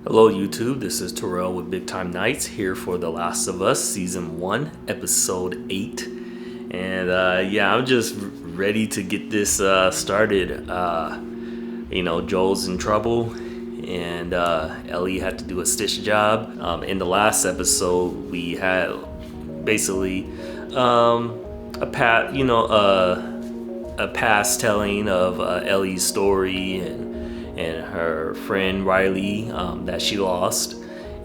Hello YouTube, this is Terrell with Big Time Nights here for The Last of Us Season 1, Episode 8. And yeah, I'm just ready to get this started. Joel's in trouble and Ellie had to do a stitch job. In the last episode, we had basically a past telling of Ellie's story and her friend Riley that she lost,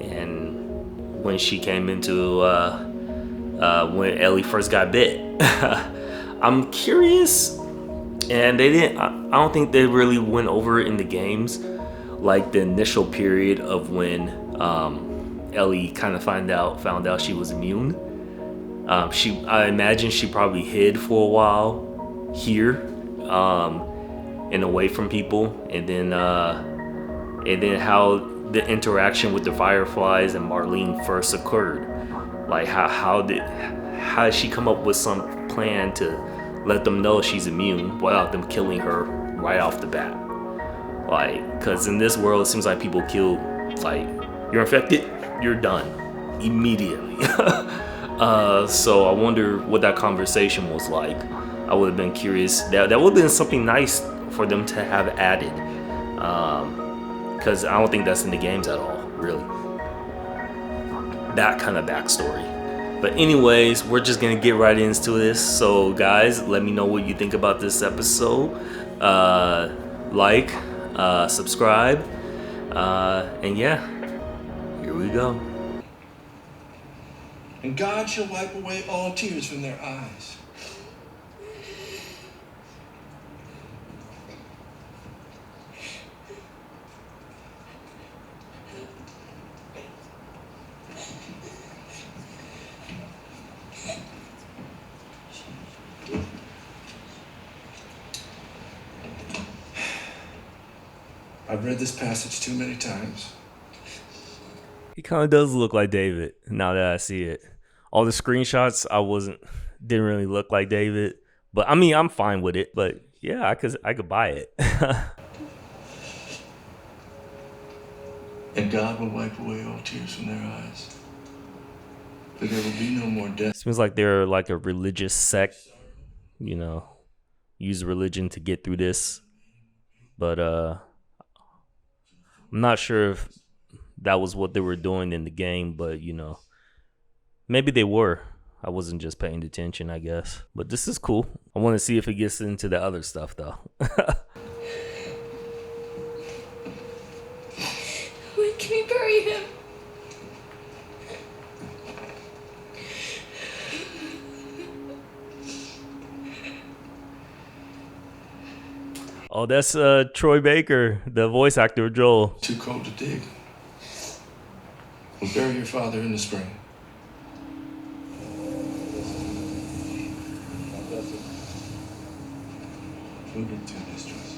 and when she came into when Ellie first got bit. I'm curious, and they didn't. I don't think they really went over it in the games, like the initial period of when Ellie kind of found out she was immune. I imagine she probably hid for a while here, and away from people, and then how the interaction with the Fireflies and Marlene first occurred. Like how did she come up with some plan to let them know she's immune without them killing her right off the bat? Like, because in this world, it seems like people kill, like, you're infected, you're done immediately. So I wonder what that conversation was like. I would have been curious. That would have been something nice for them to have added, because I don't think that's in the games at all, really. That kind of backstory. But anyways, we're just gonna get right into this. So guys, let me know what you think about this episode. Subscribe, and yeah, here we go. And God shall wipe away all tears from their eyes. I've read this passage too many times. He kind of does look like David now that I see it. All the screenshots, didn't really look like David, but I mean, I'm fine with it. But yeah, I could buy it. And God will wipe away all tears from their eyes. For there will be no more death. Seems like they're like a religious sect, use religion to get through this. But I'm not sure if that was what they were doing in the game, but maybe they were. I wasn't just paying attention, I guess. But this is cool. I want to see if it gets into the other stuff, though. When can we bury him? Oh, that's Troy Baker, the voice actor of Joel. Too cold to dig. We'll bury your father in the spring. Move into this dress.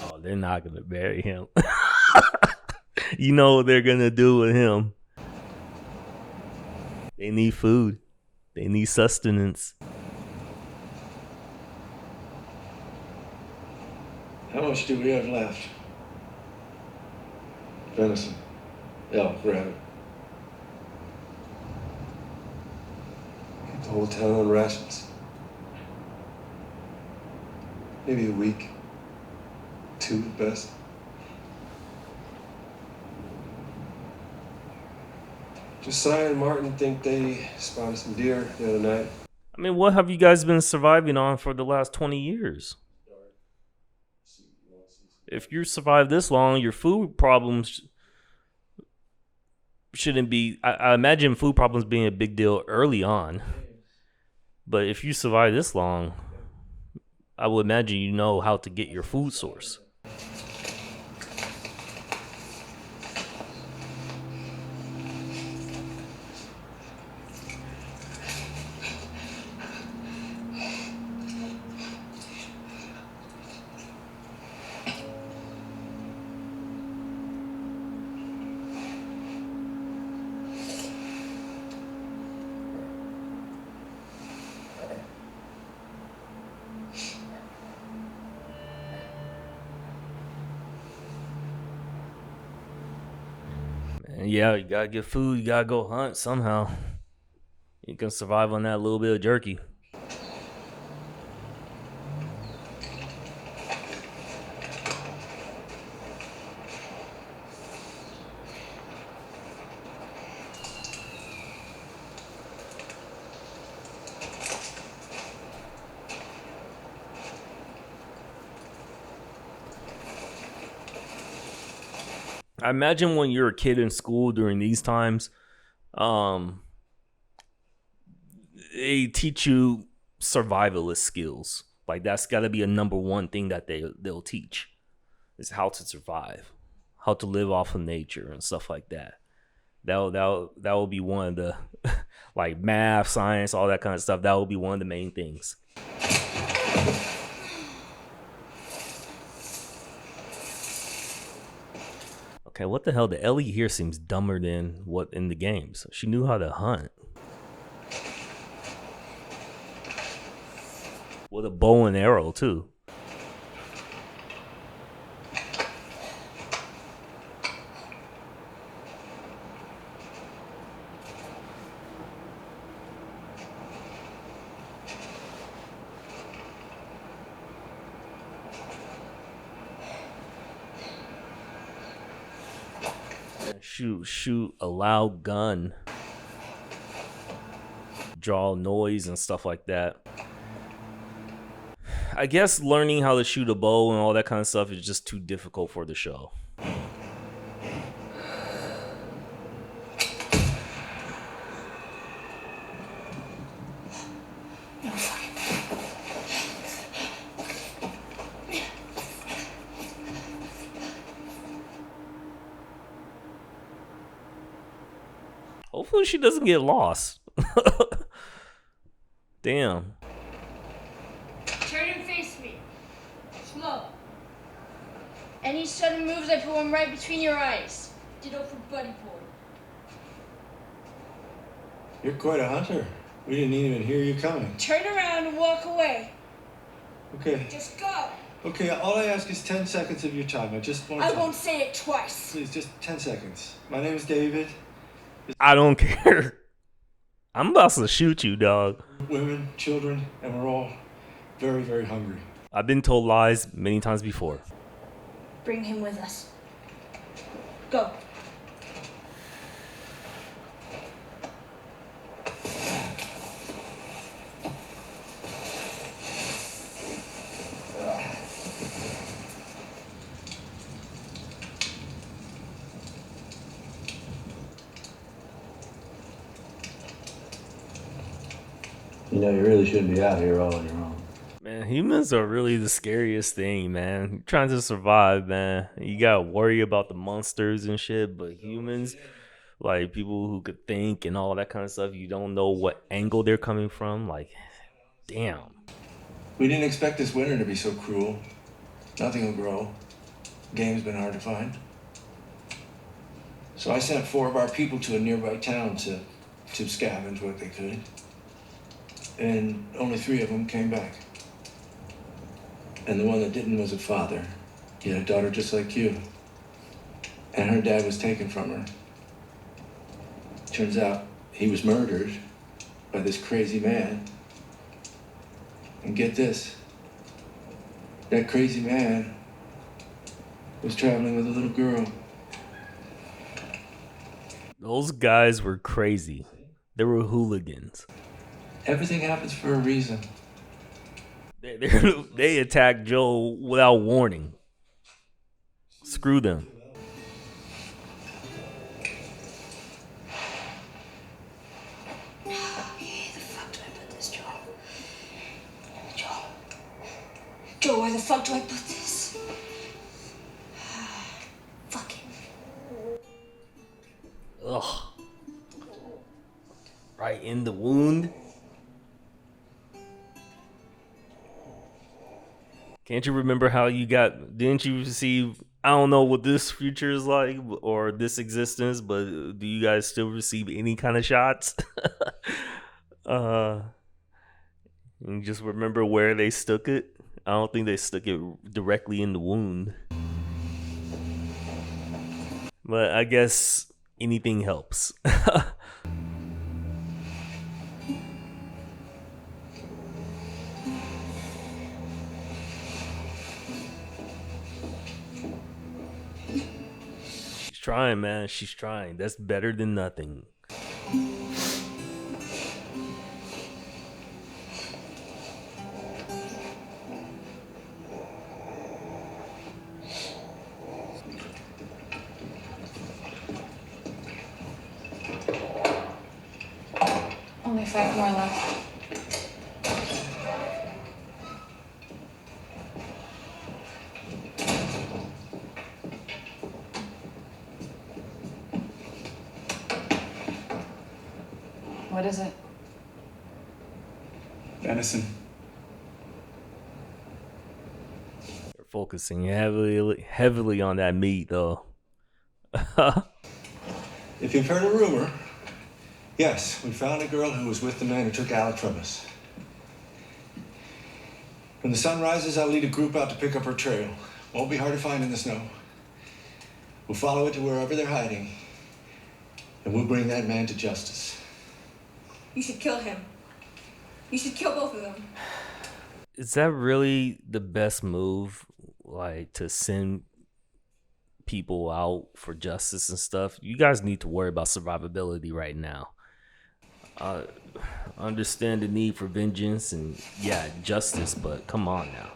Oh, they're not gonna bury him. You know what they're gonna do with him. They need food. They need sustenance. How much do we have left? Venison. Elk, rabbit. Keep the whole town on rations. Maybe a week. 2 at best. Josiah and Martin think they spotted some deer the other night. I mean, what have you guys been surviving on for the last 20 years? If you survive this long, your food problems shouldn't be. I imagine food problems being a big deal early on. But if you survive this long, I would imagine you know how to get your food source. And yeah, you gotta get food. You gotta go hunt somehow. You can survive on that little bit of jerky. I imagine when you're a kid in school during these times, um, they teach you survivalist skills. Like that's got to be a number one thing that they'll teach is how to survive, how to live off of nature and stuff like that. That will be one of the like math, science, all that kind of stuff. That will be one of the main things. Okay, what the hell? The Ellie here seems dumber than what in the games. She knew how to hunt with a bow and arrow too. Shoot a loud gun, draw noise and stuff like that. I guess learning how to shoot a bow and all that kind of stuff is just too difficult for the show. Hopefully she doesn't get lost. Damn. Turn and face me. Slow. Any sudden moves, I put one right between your eyes. Ditto for Buddy Boy. You're quite a hunter. We didn't even hear you coming. Turn around and walk away. Okay. Just go. Okay, all I ask is 10 seconds of your time. I just want I to... won't say it twice. Please, just 10 seconds. My name is David. I don't care. I'm about to shoot you, dog. Women, children, and we're all very, very hungry. I've been told lies many times before. Bring him with us. Go. You know, you really shouldn't be out here all on your own. Man, humans are really the scariest thing, man. You're trying to survive, man. You gotta worry about the monsters and shit, but humans, like people who could think and all that kind of stuff, you don't know what angle they're coming from. Like, damn. We didn't expect this winter to be so cruel. Nothing will grow. Game's been hard to find. So I sent 4 of our people to a nearby town to scavenge what they could. And only 3 of them came back. And the one that didn't was a father. He had a daughter just like you. And her dad was taken from her. Turns out he was murdered by this crazy man. And get this, that crazy man was traveling with a little girl. Those guys were crazy. They were hooligans. Everything happens for a reason. They attacked Joe without warning. Screw them. The fuck do I put this, Joe? Joe, where the fuck do I put this? Fuck it. Ugh. Right in the wound. Can't you remember how you got, didn't you receive, I don't know what this future is like or this existence, but do you guys still receive any kind of shots? You just remember where they stuck it? I don't think they stuck it directly in the wound. But I guess anything helps. She's trying, man. She's trying. That's better than nothing. Only 5 more left. What is it? Venison. They're focusing heavily on that meat, though. If you've heard a rumor, yes, we found a girl who was with the man who took Alec from us. When the sun rises, I'll lead a group out to pick up her trail. Won't be hard to find in the snow. We'll follow it to wherever they're hiding, and we'll bring that man to justice. You should kill him. You should kill both of them. Is that really the best move? Like, to send people out for justice and stuff? You guys need to worry about survivability right now. Understand the need for vengeance and, yeah, justice, but come on now.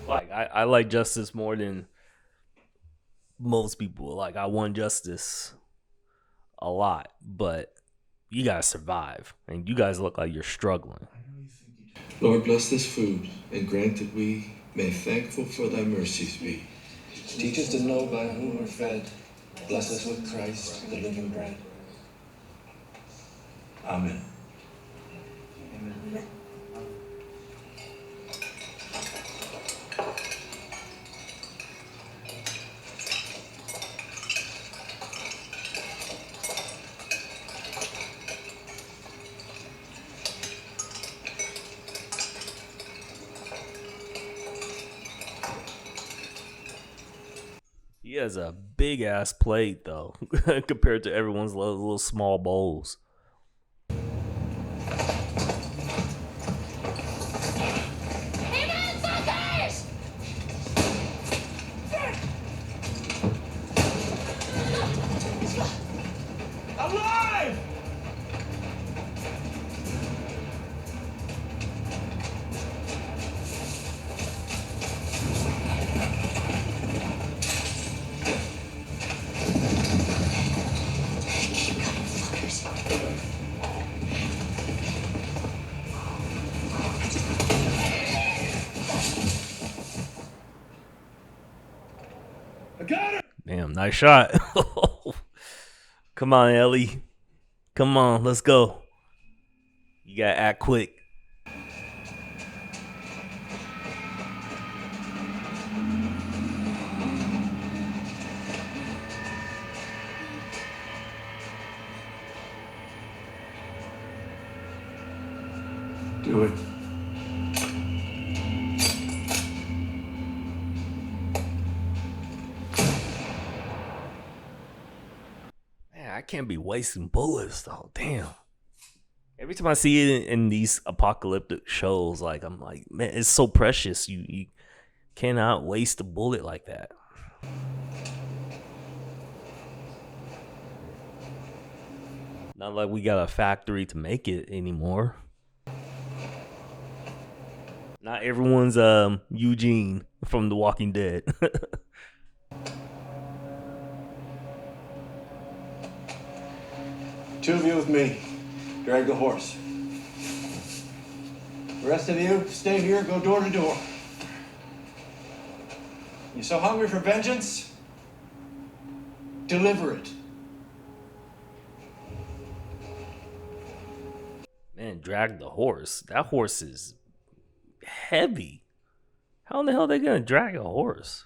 Like, I like justice more than most people. Like, I want justice a lot, but you guys survive, and you guys look like you're struggling. Lord, bless this food, and grant that we may thankful for thy mercies be. Teach us to know by whom we're fed. Bless us with Christ, the living bread. Amen. Amen. He has a big ass plate though, compared to everyone's little small bowls. Hey man, suckers! Alive! I got it! Damn, nice shot. Come on, Ellie. Come on, let's go. You gotta act quick. Do it. Man, I can't be wasting bullets though. Damn. Every time I see it in these apocalyptic shows, like, I'm like, man, it's so precious. You cannot waste a bullet like that. Not like we got a factory to make it anymore. Not everyone's Eugene from The Walking Dead. Two of you with me. Drag the horse. The rest of you, stay here, go door to door. You so hungry for vengeance? Deliver it. Man, drag the horse. That horse is heavy. How in the hell are they gonna drag a horse?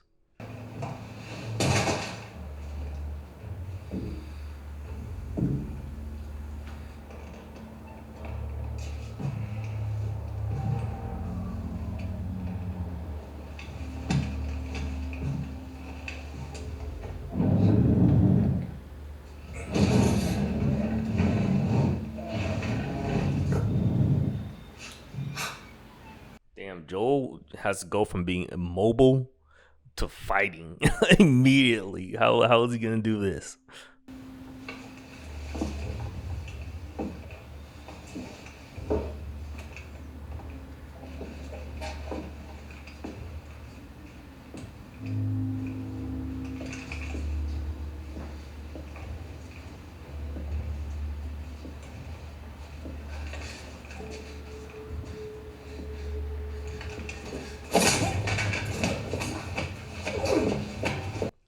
like Joel has to go from being immobile to fighting immediately. How is he gonna do this?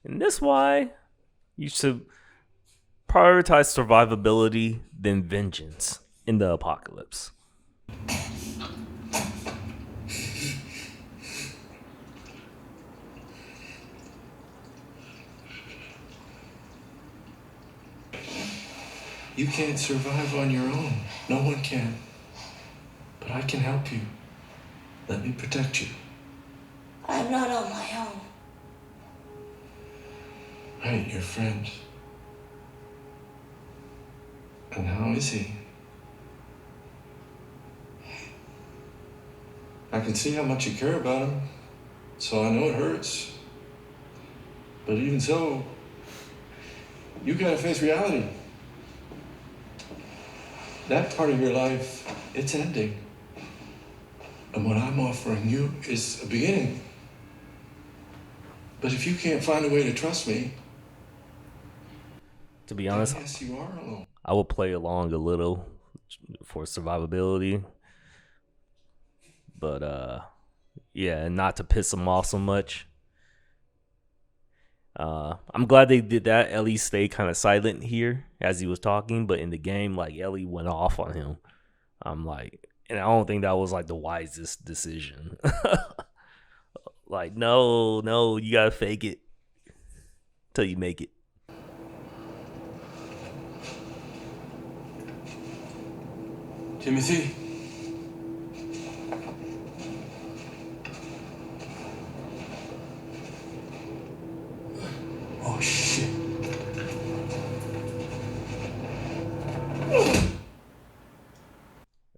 And that's why you should prioritize survivability than vengeance in the apocalypse. You can't survive on your own. No one can. But I can help you. Let me protect you. I'm not on my own. I ain't your friend. And how is he? I can see how much you care about him, so I know it hurts. But even so, you gotta face reality. That part of your life, it's ending. And what I'm offering you is a beginning. But if you can't find a way to trust me, To be honest, yes, you are alone. I will play along a little for survivability. But yeah, not to piss him off so much. I'm glad they did that. Ellie stayed kind of silent here as he was talking, but in the game, like Ellie went off on him. I'm like, and I don't think that was like the wisest decision. Like, no, you gotta fake it till you make it. Timothy? Oh, shit.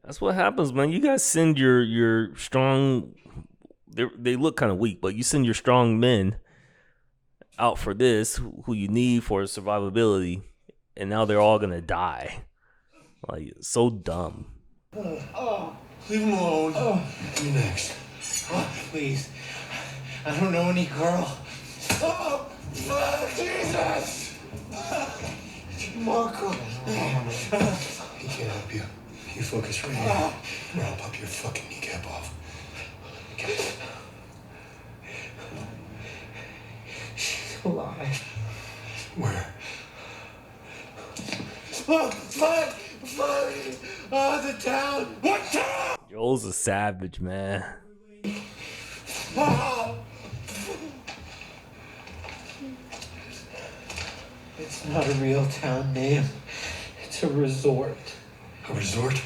That's what happens, man. You guys send your strong. They look kind of weak, but you send your strong men out for this, who you need for survivability, and now they're all gonna die. Like, so dumb. Leave him alone. You next. Please. I don't know any girl. Jesus! Marco. He can't help you. You focus right here, or I'll pop your fucking kneecap off. She's alive. Where? Fuck! The town! What town? Joel's a savage, man. It's not a real town name. It's a resort. A resort?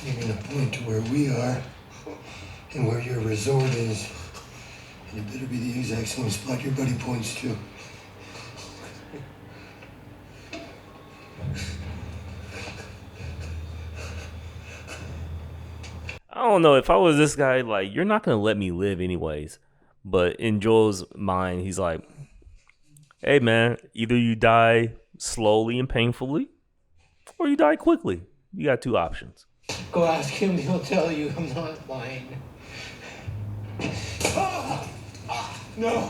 You mean to point to where we are and where your resort is. And it better be the exact same spot your buddy points to. I don't know, if I was this guy, like, you're not gonna let me live anyways. But in Joel's mind, he's like, hey man, either you die slowly and painfully, or you die quickly. You got two options. Go ask him, he'll tell you I'm not lying. No!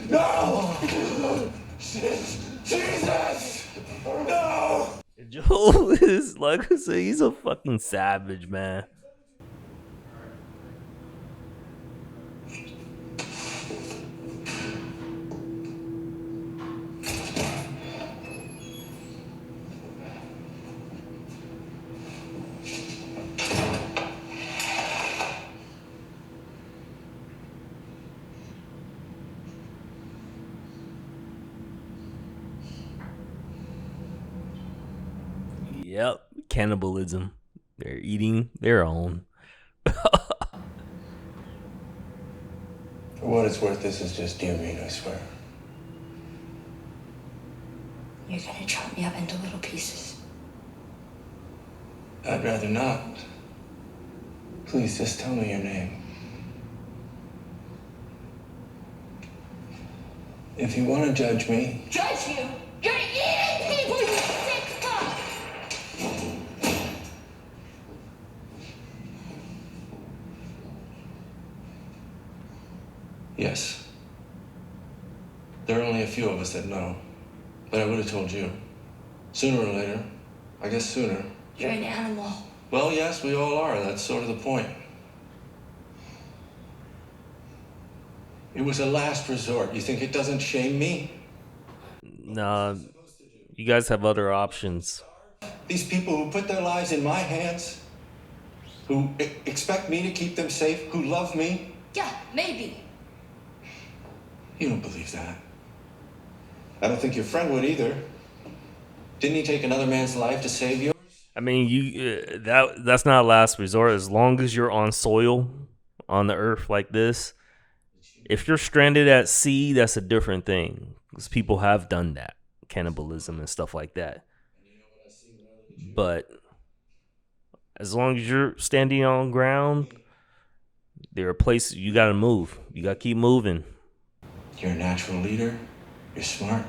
No! Jesus! No! Joel is, like I said, he's a fucking savage, man. Yep, cannibalism. They're eating their own. For what it's worth, this is just deer meat, I swear. You're gonna chop me up into little pieces. I'd rather not. Please just tell me your name. If you want to judge me, Judge you? You're eating people, you sick fuck! yes. There are only a few of us that know. But I would have told you. Sooner or later. I guess sooner. You're an animal. Well, yes, we all are. That's sort of the point. It was a last resort. You think it doesn't shame me? Nah, you guys have other options. These people who put their lives in my hands, who expect me to keep them safe, who love me. Yeah, maybe. You don't believe that. I don't think your friend would either. Didn't he take another man's life to save yours? I mean, that's not a last resort. As long as you're on soil, on the earth like this, if you're stranded at sea, that's a different thing. Because people have done that, cannibalism and stuff like that. But as long as you're standing on ground, there are places you got to move. You got to keep moving. You're a natural leader. You're smart,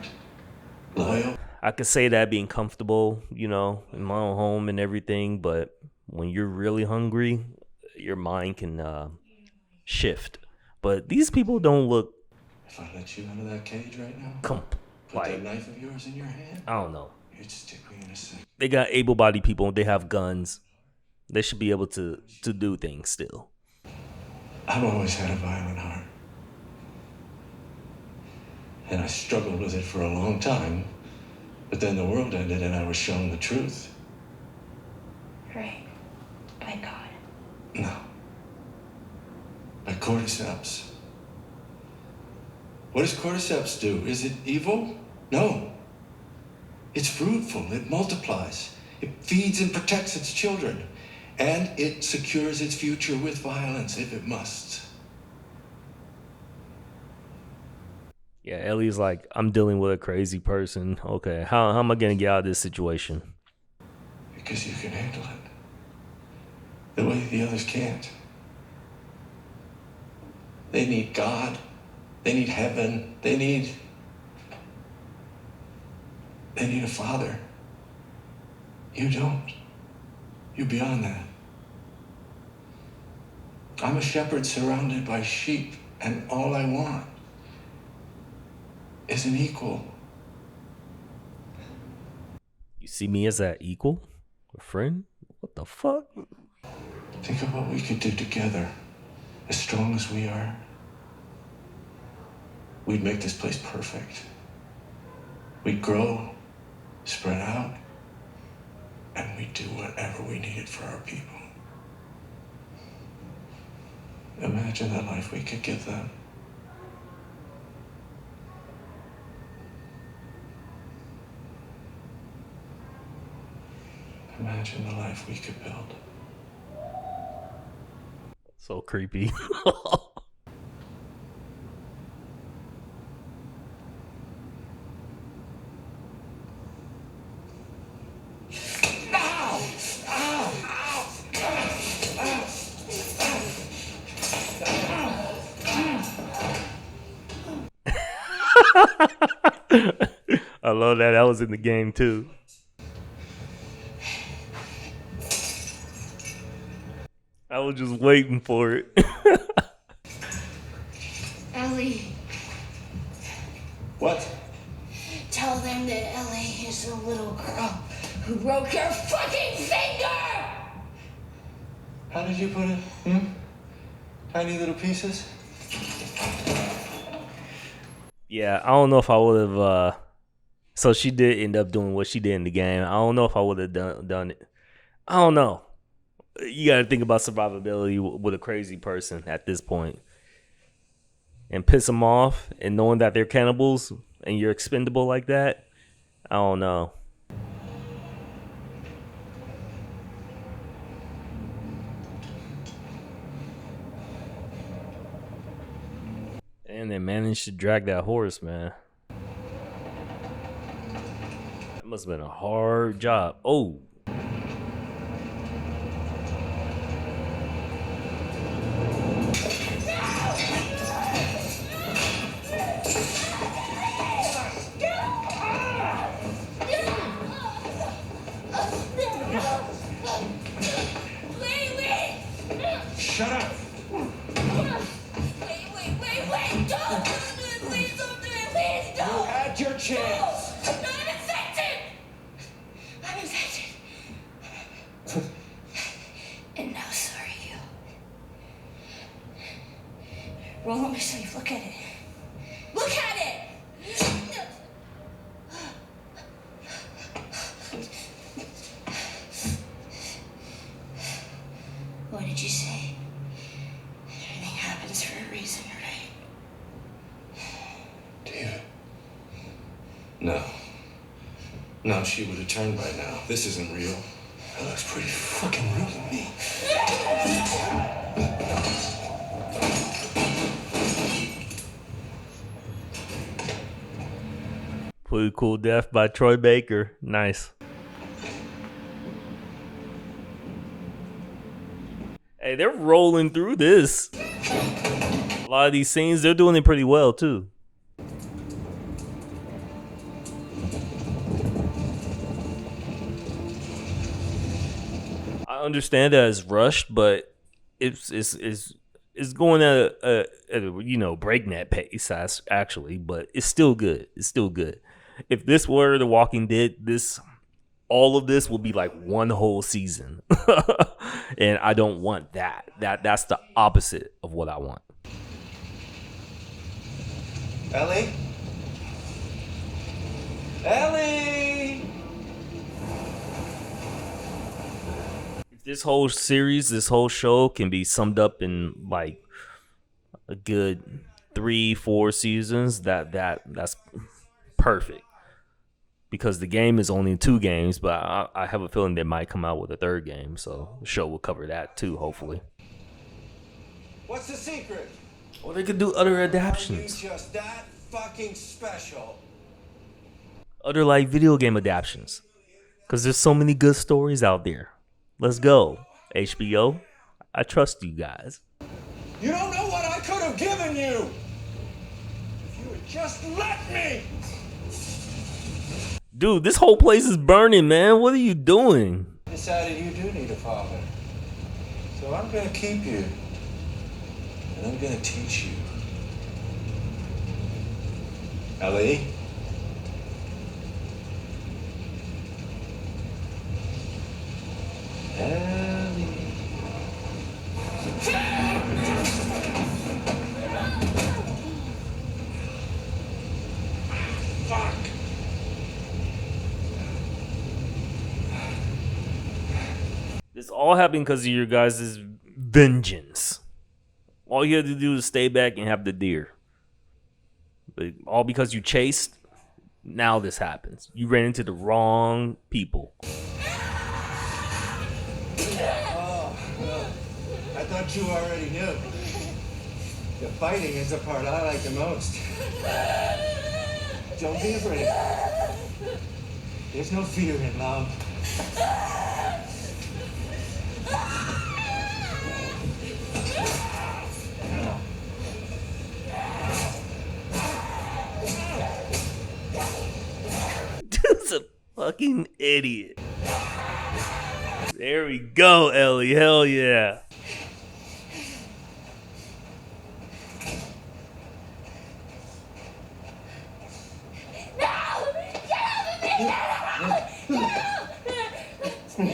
loyal. I could say that being comfortable, you know, in my own home and everything. But when you're really hungry, your mind can shift. But these people don't look. If I let you out of that cage right now, put Like, that knife of yours in your hand, I don't know. you'd stick me in a second. They got able-bodied people. They have guns. They should be able to do things still. I've always had a violent heart. And I struggled with it for a long time. But then the world ended and I was shown the truth. Right. By God. No. By cordyceps. What does cordyceps do? Is it evil? No. It's fruitful. It multiplies. It feeds and protects its children. And it secures its future with violence if it must. Yeah, Ellie's like, I'm dealing with a crazy person. Okay, how am I going to get out of this situation? Because you can handle it. The way the others can't. They need God. They need heaven. They need a father. You don't. You're beyond that. I'm a shepherd surrounded by sheep, and all I want is an equal. You see me as that equal? A friend? What the fuck? Think of what we could do together. As strong as we are, we'd make this place perfect. We'd grow, spread out, and we'd do whatever we needed for our people. Imagine the life we could give them. Imagine the life we could build. So creepy. I love that. That was in the game too. I was just waiting for it. Ellie, What? tell them that Ellie is a little girl who broke your fucking finger! How did you put it? Tiny little pieces? Yeah, I don't know if I would have. So she did end up doing what she did in the game. I don't know if I would have done it. I don't know. You got to think about survivability with a crazy person at this point, and piss them off, and knowing that they're cannibals and you're expendable like that. I don't know. And they managed to drag that horse, man. must have been a hard job. Oh. Shut up! Wait. Don't do it. Please don't do it. Please don't. You had your chance. No, I'm infected. I'm infected. And now so are you. Roll on my sleeve. Look at it. Look at it. What did you say? Everything happens for a reason, right? David. No. No, she would have turned by now. This isn't real. That looks pretty fucking real to me. Pretty cool death by Troy Baker. Nice. Hey, they're rolling through this. A lot of these scenes, they're doing it pretty well too. I understand that it's rushed, but it's going at a breakneck pace actually, but it's still good. It's still good. If this were The Walking Dead, all of this will be like one whole season. And I don't want that. That's the opposite of what I want. Ellie? Ellie! If this whole series, this whole show can be summed up in like a good 3-4 seasons, that's perfect. Because the game is only 2 games, but I have a feeling they might come out with a 3rd game, so the show will cover that too, hopefully. What's the secret? Or they could do other Are you adaptions. just that fucking special? Other like video game adaptions. Because there's so many good stories out there. Let's go. HBO, I trust you guys. You don't know what I could have given you! If you would just let me! Dude, this whole place is burning, man. What are you doing? Decided you do need a father. So I'm gonna keep you. And I'm gonna teach you. Ellie? Ellie. Fuck! This all happened because of your guys' vengeance. All you had to do is stay back and have the deer. But all because you chased, now this happens. You ran into the wrong people. Oh, no. I thought you already knew. The fighting is the part I like the most. Don't be afraid. There's no fear in love. Dude's a fucking idiot. There we go, Ellie. Hell yeah. It's me.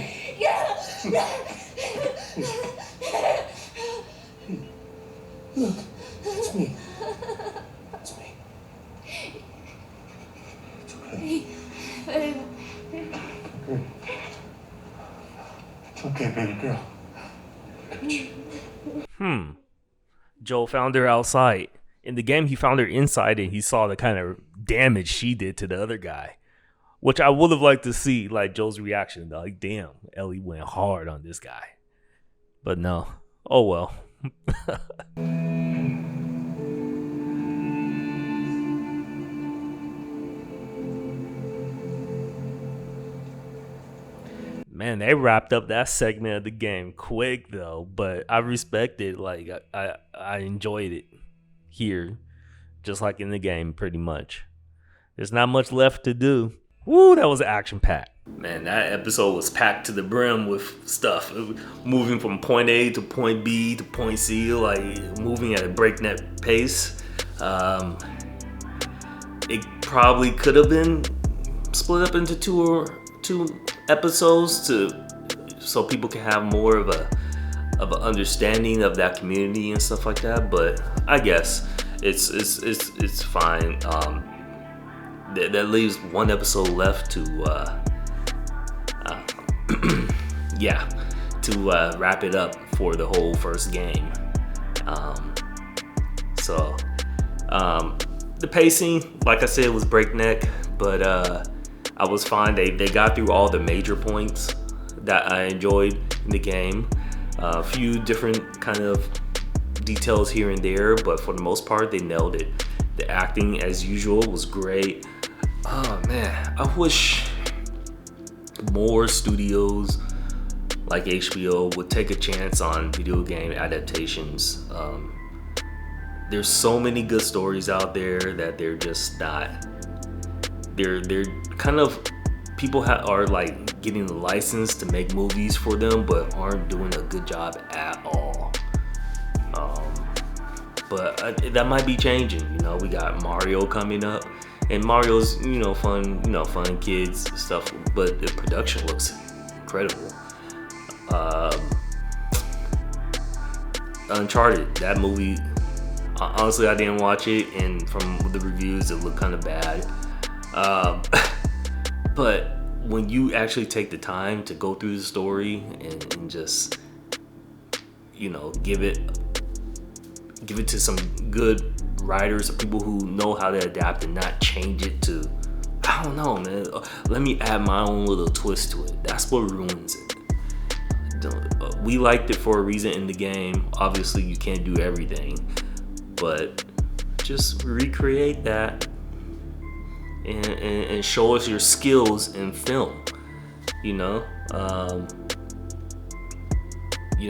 It's me. It's okay. It's okay, baby girl. I got you. Joel found her outside. In the game, he found her inside and he saw the kind of damage she did to the other guy. Which I would have liked to see, like, Joel's reaction. Like, damn, Ellie went hard on this guy. But no. Oh, well. Man, they wrapped up that segment of the game quick though, but I respect it. Like I enjoyed it here, just like in the game, pretty much. There's not much left to do. Woo, that was action packed. Man, that episode was packed to the brim with stuff. Moving from point A to point B to point C, like moving at a breakneck pace. It probably could have been split up into two episodes so people can have more of an understanding of that community and stuff like that. But I guess it's fine. That leaves one episode left to wrap it up for the whole first game. The pacing, like I said, was breakneck, but I was fine. They got through all the major points that I enjoyed in the game. A few different kind of details here and there, but for the most part, they nailed it. The acting, as usual, was great. Oh man, I wish more studios like HBO would take a chance on video game adaptations. There's so many good stories out there that they're just not. They're kind of people are like getting the license to make movies for them, but aren't doing a good job at all. But that might be changing. You know, we got Mario coming up, and Mario's fun kids stuff, but the production looks incredible. Uncharted, that movie. Honestly, I didn't watch it, and from the reviews, it looked kind of bad. But when you actually take the time to go through the story and just, give it to some good writers or people who know how to adapt and not change it to, I don't know, man. Let me add my own little twist to it. That's what ruins it. We liked it for a reason in the game. Obviously, you can't do everything, but just recreate that and show us your skills in film.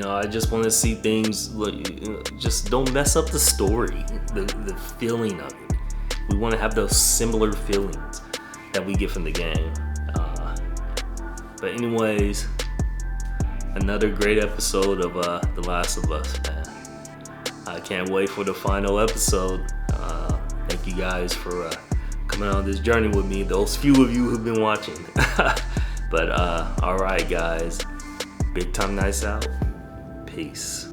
I just want to see things like, just don't mess up the story, the feeling of it. We want to have those similar feelings that we get from the game. But anyways, another great episode of The Last of Us, man. I can't wait for the final episode. Thank you guys for coming on this journey with me, those few of you who've been watching. But alright guys, big time nights out. Peace.